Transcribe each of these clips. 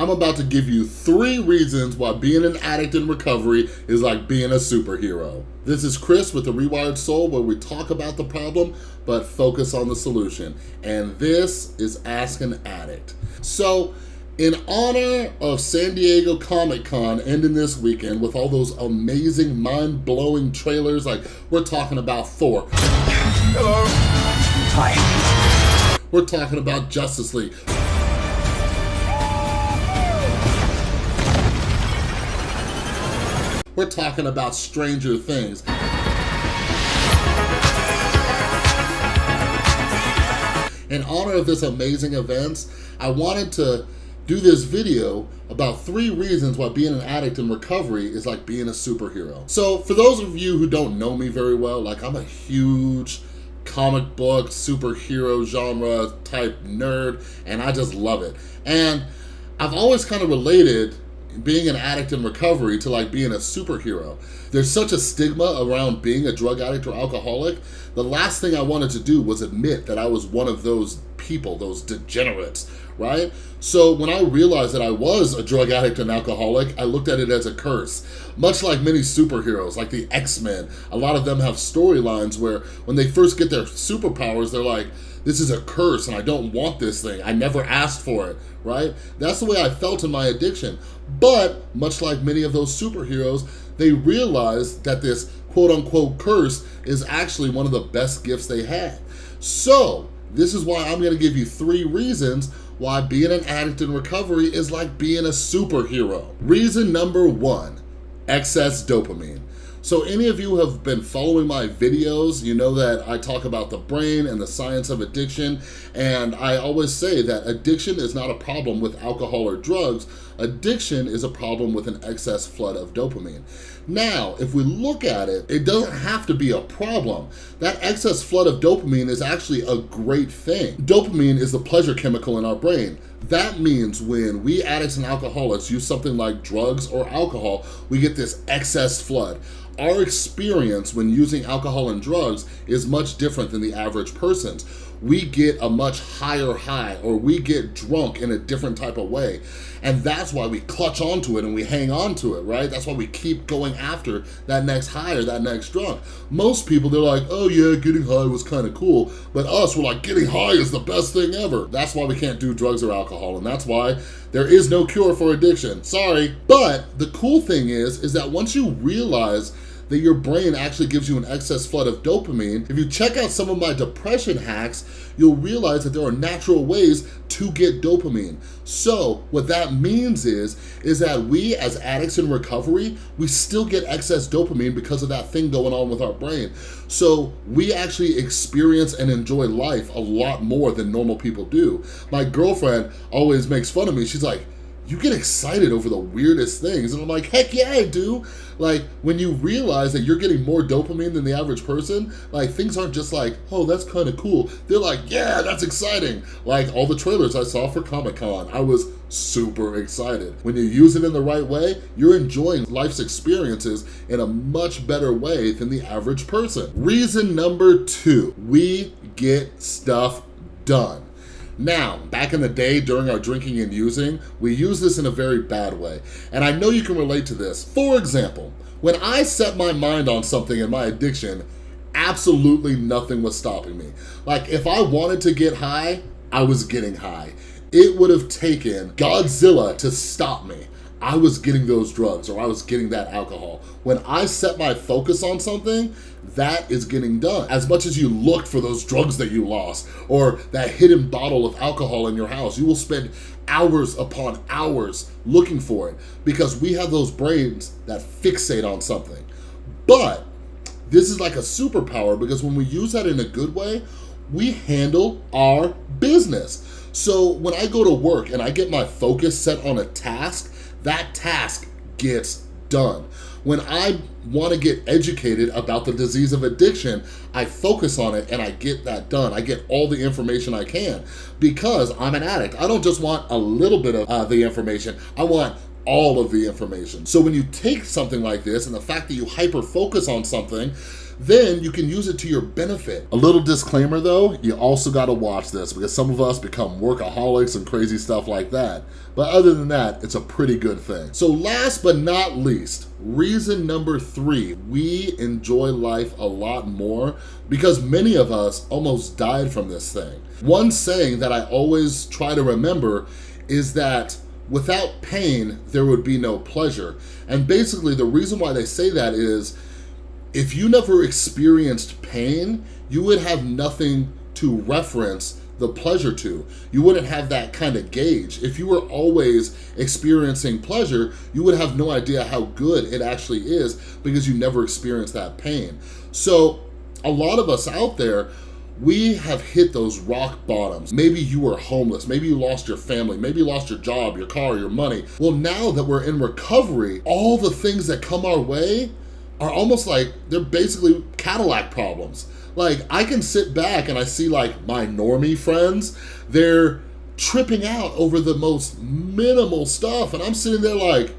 I'm about to give you 3 reasons why being an addict in recovery is like being a superhero. This is Chris with the Rewired Soul, where we talk about the problem, but focus on the solution. And this is Ask an Addict. So, in honor of San Diego Comic-Con ending this weekend with all those amazing, mind-blowing trailers, like we're talking about Thor. Hello. Hi. We're talking about Justice League. We're talking about Stranger Things. In honor of this amazing event, I wanted to do this video about 3 reasons why being an addict in recovery is like being a superhero. So for those of you who don't know me very well, like I'm a huge comic book, superhero genre type nerd, and I just love it. And I've always kind of related being an addict in recovery to like being a superhero. There's such a stigma around being a drug addict or alcoholic. The last thing I wanted to do was admit that I was one of those people, those degenerates, right? So when I realized that I was a drug addict and alcoholic, I looked at it as a curse. Much like many superheroes, like the X-Men, a lot of them have storylines where when they first get their superpowers, they're like, this is a curse and I don't want this thing. I never asked for it, right? That's the way I felt in my addiction. But much like many of those superheroes, they realized that this quote unquote curse is actually one of the best gifts they had. So this is why I'm gonna give you 3 reasons why being an addict in recovery is like being a superhero. Reason number 1, excess dopamine. So any of you who have been following my videos, you know that I talk about the brain and the science of addiction, and I always say that addiction is not a problem with alcohol or drugs. Addiction is a problem with an excess flood of dopamine. Now, if we look at it, it doesn't have to be a problem. That excess flood of dopamine is actually a great thing. Dopamine is the pleasure chemical in our brain. That means when we addicts and alcoholics use something like drugs or alcohol, we get this excess flood. Our experience when using alcohol and drugs is much different than the average person's. We get a much higher high, or we get drunk in a different type of way. And that's why we clutch onto it and we hang on to it, right? That's why we keep going after that next high or that next drunk. Most people, they're like, oh yeah, getting high was kind of cool. But us, we're like, getting high is the best thing ever. That's why we can't do drugs or alcohol. And that's why there is no cure for addiction. Sorry. But the cool thing is that once you realize that your brain actually gives you an excess flood of dopamine, if you check out some of my depression hacks, you'll realize that there are natural ways to get dopamine. So what that means is that we as addicts in recovery, we still get excess dopamine because of that thing going on with our brain. So we actually experience and enjoy life a lot more than normal people do. My girlfriend always makes fun of me. She's like, you get excited over the weirdest things. And I'm like, heck yeah, I do. Like, when you realize that you're getting more dopamine than the average person, like, things aren't just like, oh, that's kind of cool. They're like, yeah, that's exciting. Like, all the trailers I saw for Comic-Con, I was super excited. When you use it in the right way, you're enjoying life's experiences in a much better way than the average person. Reason number 2, we get stuff done. Now, back in the day during our drinking and using, we use this in a very bad way. And I know you can relate to this. For example, when I set my mind on something in my addiction, absolutely nothing was stopping me. Like, if I wanted to get high, I was getting high. It would have taken Godzilla to stop me. I was getting those drugs, or I was getting that alcohol. When I set my focus on something, that is getting done. As much as you looked for those drugs that you lost, or that hidden bottle of alcohol in your house, you will spend hours upon hours looking for it, because we have those brains that fixate on something. But this is like a superpower, because when we use that in a good way, we handle our business. So when I go to work and I get my focus set on a task, that task gets done. When I want to get educated about the disease of addiction, I focus on it and I get that done. I get all the information I can because I'm an addict. I don't just want a little bit of the information. I want all of the information. So when you take something like this and the fact that you hyper focus on something, then you can use it to your benefit. A little disclaimer though, you also gotta watch this because some of us become workaholics and crazy stuff like that. But other than that, it's a pretty good thing. So last but not least, reason number 3, we enjoy life a lot more because many of us almost died from this thing. One saying that I always try to remember is that without pain, there would be no pleasure. And basically the reason why they say that is if you never experienced pain, you would have nothing to reference the pleasure to. You wouldn't have that kind of gauge. If you were always experiencing pleasure, you would have no idea how good it actually is because you never experienced that pain. So a lot of us out there, we have hit those rock bottoms. Maybe you were homeless, maybe you lost your family, maybe you lost your job, your car, your money. Well, now that we're in recovery, all the things that come our way are almost like, they're basically Cadillac problems. Like, I can sit back and I see like my normie friends, they're tripping out over the most minimal stuff. And I'm sitting there like,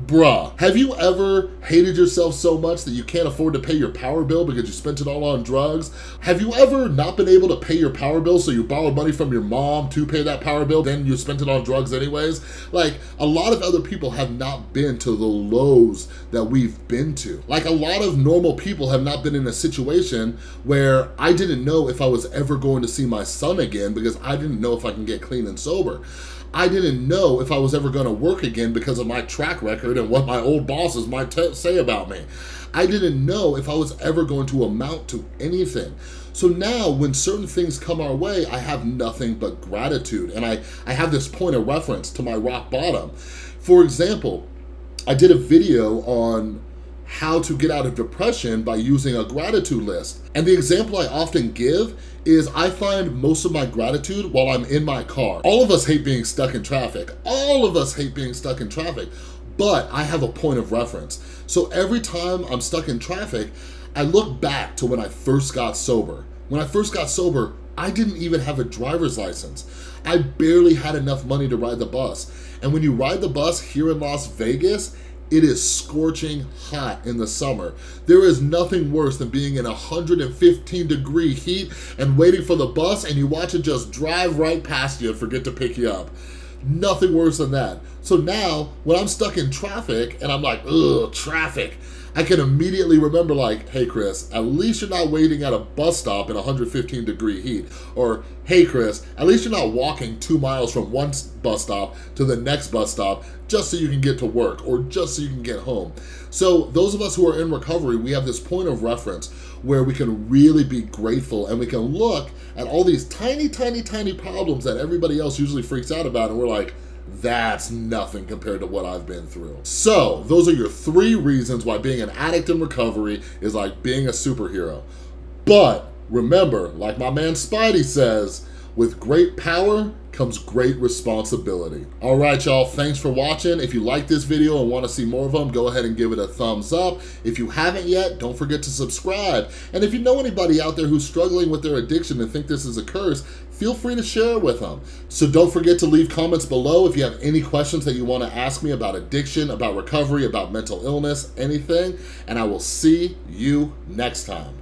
bruh, have you ever hated yourself so much that you can't afford to pay your power bill because you spent it all on drugs? Have you ever not been able to pay your power bill so you borrowed money from your mom to pay that power bill, then you spent it on drugs anyways? Like, a lot of other people have not been to the lows that we've been to. Like, a lot of normal people have not been in a situation where I didn't know if I was ever going to see my son again because I didn't know if I can get clean and sober. I didn't know if I was ever gonna work again because of my track record and what my old bosses might say about me. I didn't know if I was ever going to amount to anything. So now when certain things come our way, I have nothing but gratitude. And I have this point of reference to my rock bottom. For example, I did a video on how to get out of depression by using a gratitude list. And the example I often give is I find most of my gratitude while I'm in my car. All of us hate being stuck in traffic. All of us hate being stuck in traffic, but I have a point of reference. So every time I'm stuck in traffic, I look back to when I first got sober. When I first got sober, I didn't even have a driver's license. I barely had enough money to ride the bus. And when you ride the bus here in Las Vegas, it is scorching hot in the summer. There is nothing worse than being in 115-degree heat and waiting for the bus and you watch it just drive right past you and forget to pick you up. Nothing worse than that. So now, when I'm stuck in traffic and I'm like, ugh, traffic, I can immediately remember like, hey Chris, at least you're not waiting at a bus stop in 115-degree heat. Or, hey Chris, at least you're not walking 2 miles from one bus stop to the next bus stop just so you can get to work or just so you can get home. So those of us who are in recovery, we have this point of reference where we can really be grateful and we can look at all these tiny, tiny, tiny problems that everybody else usually freaks out about and we're like, that's nothing compared to what I've been through. So those are your 3 reasons why being an addict in recovery is like being a superhero. But remember, like my man Spidey says, with great power comes great responsibility. All right, y'all, thanks for watching. If you like this video and want to see more of them, go ahead and give it a thumbs up. If you haven't yet, don't forget to subscribe. And if you know anybody out there who's struggling with their addiction and think this is a curse, feel free to share it with them. So don't forget to leave comments below if you have any questions that you want to ask me about addiction, about recovery, about mental illness, anything, and I will see you next time.